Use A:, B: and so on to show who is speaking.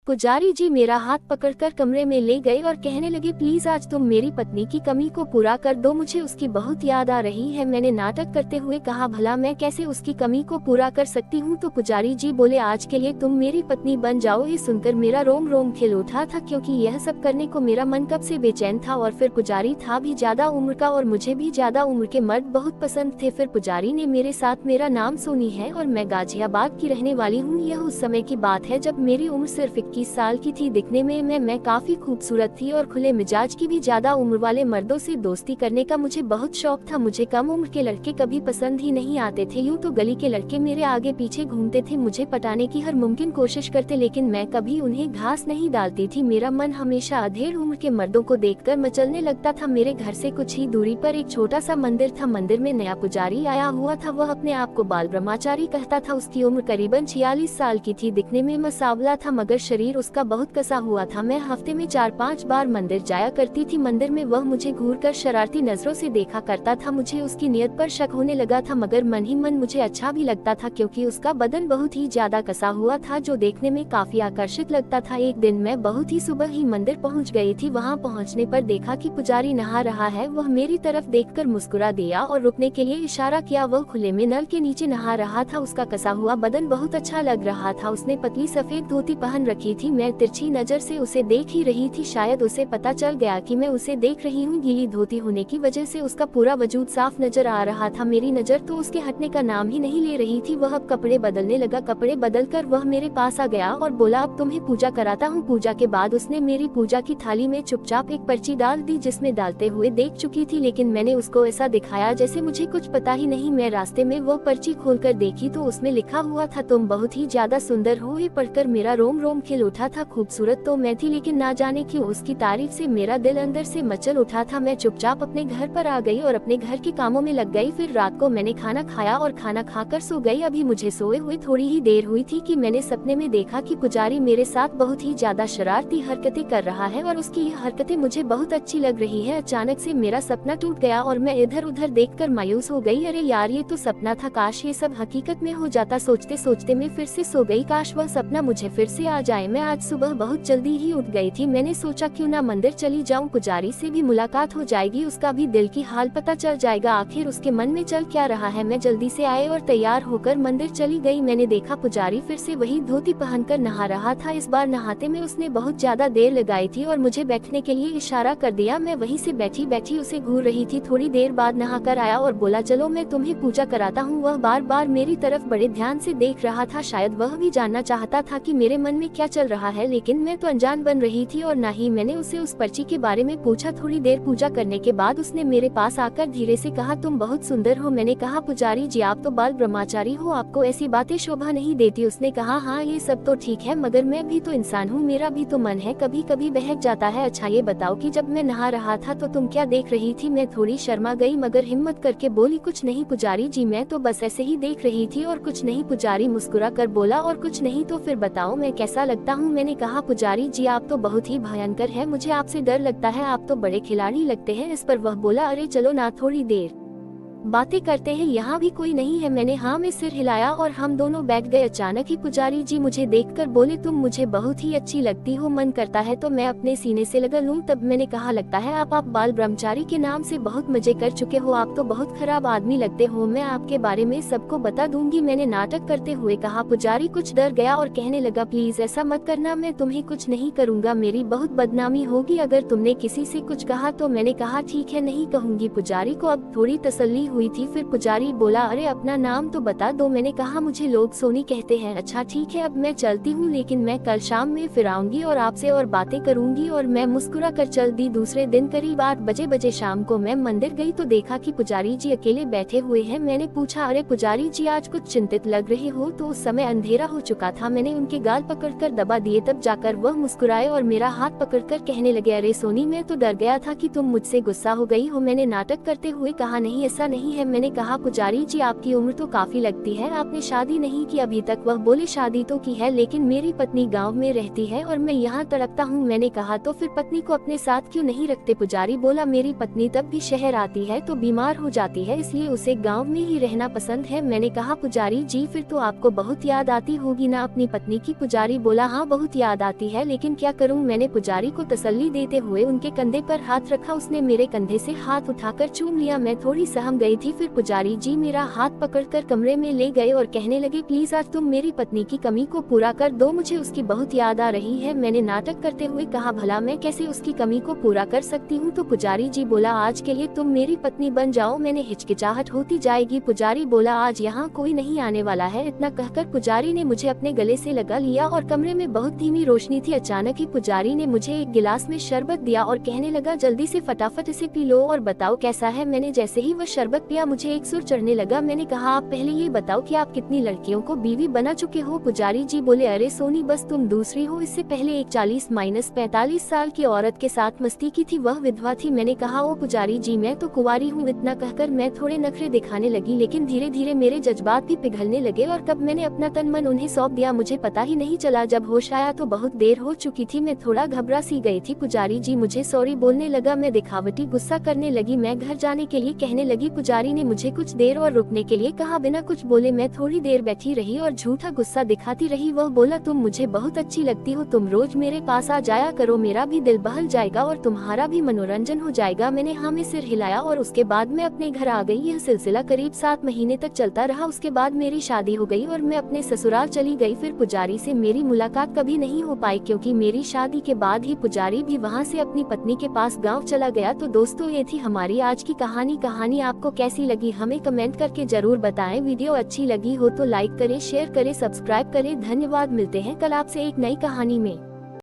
A: पुजारी जी मेरा हाथ पकड़कर कमरे में ले गए और कहने लगे, प्लीज आज तुम मेरी पत्नी की कमी को पूरा कर दो, मुझे उसकी बहुत याद आ रही है। मैंने नाटक करते हुए कहा, भला मैं कैसे उसकी कमी को पूरा कर सकती हूँ। तो पुजारी जी बोले, आज के लिए तुम मेरी पत्नी बन जाओ। ये सुनकर मेरा रोम रोम खिल उठा था, क्योंकि यह सब करने को मेरा मन कब से बेचैन था। और फिर पुजारी था भी ज्यादा उम्र का और मुझे भी ज्यादा उम्र के मर्द बहुत पसंद थे। फिर पुजारी ने मेरे साथ, मेरा नाम सोनी है और मैं गाजियाबाद की रहने वाली हूँ। यह उस समय की बात है जब मेरी उम्र सिर्फ 21 साल की थी। दिखने में मैं काफी खूबसूरत थी और खुले मिजाज की भी। ज्यादा उम्र वाले मर्दों से दोस्ती करने का मुझे बहुत शौक था। मुझे कम उम्र के लड़के कभी पसंद ही नहीं आते थे। यूँ तो गली के लड़के मेरे आगे पीछे घूमते थे, मुझे पटाने की हर मुमकिन कोशिश करते, लेकिन मैं कभी उन्हें घास नहीं डालती थी। मेरा मन हमेशा अधेड़ उम्र के मर्दों को देखकर मचलने लगता था। मेरे घर से कुछ ही दूरी पर एक छोटा सा मंदिर था। मंदिर में नया पुजारी आया हुआ था। वह अपने आप को बाल ब्रह्मचारी कहता था। उसकी उम्र करीबन 46 साल की थी। दिखने में मसावला था मगर शरीर उसका बहुत कसा हुआ था। मैं हफ्ते में 4-5 बार मंदिर जाया करती थी। मंदिर में वह मुझे घूरकर शरारती नजरों से देखा करता था। मुझे उसकी नियत पर शक होने लगा था, मगर मन ही मन मुझे अच्छा भी लगता था, क्योंकि उसका बदन बहुत ही ज्यादा कसा हुआ था जो देखने में काफी आकर्षित लगता था। एक दिन मैं बहुत ही सुबह ही मंदिर पहुंच गई थी। वहां पहुंचने पर देखा कि पुजारी नहा रहा है। वह मेरी तरफ देखकर मुस्कुरा दिया और रुकने के लिए इशारा किया। वह खुले में नल के नीचे नहा रहा था। उसका कसा हुआ बदन बहुत अच्छा लग रहा था। उसने पतली सफेद धोती पहन रखी थी। मैं तिरछी नजर से उसे देख ही रही थी। शायद उसे पता चल गया कि मैं उसे देख रही हूँ। गीली धोती होने की वजह से उसका पूरा वजूद साफ नजर आ रहा था। मेरी नजर तो उसके हटने का नाम ही नहीं ले रही थी। वह अब कपड़े बदलने लगा। कपड़े बदलकर वह मेरे पास आ गया और बोला, अब तुम्हें पूजा कराता हूँ। पूजा के बाद उसने मेरी पूजा की थाली में चुपचाप एक पर्ची डाल दी, जिसमें डालते हुए देख चुकी थी, लेकिन मैंने उसको ऐसा दिखाया जैसे मुझे कुछ पता ही नहीं। मैं रास्ते में वो पर्ची खोलकर देखी तो उसमें लिखा हुआ था, तुम बहुत ही ज्यादा सुंदर हो। ये पढ़कर मेरा रोम रोम खिल उठा था। खूबसूरत तो मैं थी, लेकिन ना जाने क्यों उसकी तारीफ से मेरा दिल अंदर से मचल उठा था। मैं चुपचाप अपने घर पर आ गई और अपने घर के कामों में लग गई। फिर रात को मैंने खाना खाया और खाना खाकर सो गई। अभी मुझे सोए हुए थोड़ी ही देर हुई थी कि मैंने सपने में देखा कि पुजारी मेरे साथ बहुत ही ज्यादा शरारती हरकतें कर रहा है और उसकी ये हरकतें मुझे बहुत अच्छी लग रही है। अचानक से मेरा सपना टूट गया और मैं इधर उधर देखकर मायूस हो गई। अरे यार, ये तो सपना था, काश ये सब हकीकत में हो जाता। सोचते सोचते मैं फिर से सो गई। काश वह सपना मुझे फिर से आ जाए। मैं आज सुबह बहुत जल्दी ही उठ गई थी। मैंने सोचा क्यों ना मंदिर चली जाऊं, पुजारी से भी मुलाकात हो जाएगी, उसका भी दिल की हाल पता चल जाएगा, आखिर उसके मन में चल क्या रहा है। मैं जल्दी से आए और तैयार होकर मंदिर चली गई। मैंने देखा पुजारी फिर से वही धोती पहनकर नहा रहा था। इस बार नहाते में उसने बहुत ज्यादा देर लगाई थी और मुझे बैठने के लिए इशारा कर दिया। मैं वहीं से बैठी बैठी उसे घूर रही थी। थोड़ी देर बाद नहाकर आया और बोला, चलो मैं तुम्हें पूजा कराता हूँ। वह बार बार मेरी तरफ बड़े ध्यान से देख रहा था। शायद वह भी जानना चाहता था कि मेरे मन में क्या चल रहा है, लेकिन मैं तो अनजान बन रही थी और ना ही मैंने उसे उस पर्ची के बारे में पूछा। थोड़ी देर पूजा करने के बाद उसने मेरे पास आकर धीरे से कहा, तुम बहुत सुंदर हो। मैंने कहा, पुजारी जी आप तो बाल ब्रह्मचारी हो, आपको ऐसी बातें शोभा नहीं देती। उसने कहा, हाँ ये सब तो ठीक है, मगर मैं भी तो इंसान हूँ, मेरा भी तो मन है, कभी कभी बहक जाता है। अच्छा ये बताओ कि जब मैं नहा रहा था तो तुम क्या देख रही थी। मैं थोड़ी शर्मा गई मगर हिम्मत करके बोली, कुछ नहीं पुजारी जी, मैं तो बस ऐसे ही देख रही थी और कुछ नहीं। पुजारी मुस्कुरा कर बोला, और कुछ नहीं तो फिर बताओ मैं कैसा लगता हूँ। मैंने कहा, पुजारी जी आप तो बहुत ही भयंकर है, मुझे आपसे डर लगता है, आप तो बड़े खिलाड़ी लगते हैं। इस पर वह बोला, अरे चलो ना थोड़ी देर बातें करते हैं, यहाँ भी कोई नहीं है। मैंने हाँ में सिर हिलाया और हम दोनों बैठ गए। अचानक ही पुजारी जी मुझे देखकर बोले, तुम मुझे बहुत ही अच्छी लगती हो, मन करता है तो मैं अपने सीने से लगा लूं। तब मैंने कहा, लगता है आप बाल ब्रह्मचारी के नाम से बहुत मजे कर चुके हो, आप तो बहुत खराब आदमी लगते हो, मैं आपके बारे में सबको बता दूंगी। मैंने नाटक करते हुए कहा। पुजारी कुछ डर गया और कहने लगा, प्लीज ऐसा मत करना, मैं तुम्हें कुछ नहीं करूँगा, मेरी बहुत बदनामी होगी अगर तुमने किसी से कुछ कहा तो। मैंने कहा, ठीक है नहीं कहूँगी। पुजारी को अब थोड़ी तसल्ली हुई थी। फिर पुजारी बोला, अरे अपना नाम तो बता दो। मैंने कहा, मुझे लोग सोनी कहते हैं। अच्छा ठीक है, अब मैं चलती हूँ, लेकिन मैं कल शाम में फिर आऊंगी और आपसे और बातें करूंगी। और मैं मुस्कुरा कर चल दी। दूसरे दिन करीब 8 बजे शाम को मैं मंदिर गई तो देखा कि पुजारी जी अकेले बैठे हुए हैं। मैंने पूछा, अरे पुजारी जी आज कुछ चिंतित लग रहे हो। तो उस समय अंधेरा हो चुका था। मैंने उनके गाल पकड़कर दबा दिए, तब जाकर वह मुस्कुराए और मेरा हाथ पकड़कर कहने लगे, अरे सोनी मैं तो डर गया था कि तुम मुझसे गुस्सा हो गई हो। मैंने नाटक करते हुए कहा, नहीं ऐसा नहीं नहीं है। मैंने कहा पुजारी जी आपकी उम्र तो काफी लगती है, आपने शादी नहीं की अभी तक। वह बोले शादी तो की है लेकिन मेरी पत्नी गाँव में रहती है और मैं यहाँ तड़पता हूँ। मैंने कहा तो फिर पत्नी को अपने साथ क्यों नहीं रखते? पुजारी बोला मेरी पत्नी तब भी शहर आती है तो बीमार हो जाती है, इसलिए उसे गाँव में ही रहना पसंद है। मैंने कहा पुजारी जी फिर तो आपको बहुत याद आती होगी ना अपनी पत्नी की? पुजारी बोला हाँ बहुत याद आती है लेकिन क्या करूँ। मैंने पुजारी को तसल्ली देते हुए उनके कंधे पर हाथ रखा, उसने मेरे कंधे से हाथ उठाकर चूम लिया। मैं थोड़ी सहम गई थी। फिर पुजारी जी मेरा हाथ पकड़कर कमरे में ले गए और कहने लगे प्लीज आज तुम मेरी पत्नी की कमी को पूरा कर दो, मुझे उसकी बहुत याद आ रही है। मैंने नाटक करते हुए कहा भला मैं कैसे उसकी कमी को पूरा कर सकती हूँ? तो पुजारी जी बोला आज के लिए तुम मेरी पत्नी बन जाओ। मैंने हिचकिचाहट होती जाएगी। पुजारी बोला आज यहाँ कोई नहीं आने वाला है। इतना कहकर पुजारी ने मुझे अपने गले से लगा लिया और कमरे में बहुत धीमी रोशनी थी। अचानक ही पुजारी ने मुझे एक गिलास में शरबत दिया और कहने लगा जल्दी से फटाफट इसे पी लो और बताओ कैसा है। मैंने जैसे ही वह शरबत पिया मुझे एक सुर चढ़ने लगा। मैंने कहा आप पहले ये बताओ कि आप कितनी लड़कियों को बीवी बना चुके हो? पुजारी जी बोले अरे सोनी बस तुम दूसरी हो, इससे पहले एक 40-45 साल की औरत के साथ मस्ती की थी, वह विधवा थी। मैंने कहा ओ पुजारी जी मैं तो कुंवारी हूँ। इतना कहकर मैं थोड़े नखरे दिखाने लगी लेकिन धीरे धीरे मेरे जज्बात भी पिघलने लगे और कब मैंने अपना तन मन उन्हें सौंप दिया मुझे पता ही नहीं चला। जब होश आया तो बहुत देर हो चुकी थी। मैं थोड़ा घबरा सी गई थी। पुजारी जी मुझे सॉरी बोलने लगा। मैं दिखावटी गुस्सा करने लगी। मैं घर जाने के लिए कहने लगी। पुजारी ने मुझे कुछ देर और रुकने के लिए कहा। बिना कुछ बोले मैं थोड़ी देर बैठी रही और झूठा गुस्सा दिखाती रही। वह बोला तुम मुझे बहुत अच्छी लगती हो, तुम रोज मेरे पास आ जाया करो, मेरा भी दिल बहल जाएगा और तुम्हारा भी मनोरंजन हो जाएगा। मैंने हाँ में सिर हिलाया और उसके बाद मैं अपने घर आ गई। यह सिलसिला करीब 7 महीने तक चलता रहा। उसके बाद मेरी शादी हो गई और मैं अपने ससुराल चली गई। फिर पुजारी से मेरी मुलाकात कभी नहीं हो पाई क्योंकि मेरी शादी के बाद ही पुजारी भी वहाँ से अपनी पत्नी के पास गाँव चला गया। तो दोस्तों ये थी हमारी आज की कहानी आपको कैसी लगी हमें कमेंट करके जरूर बताएं। वीडियो अच्छी लगी हो तो लाइक करें, शेयर करें, सब्सक्राइब करें। धन्यवाद। मिलते हैं कल आपसे एक नई कहानी में।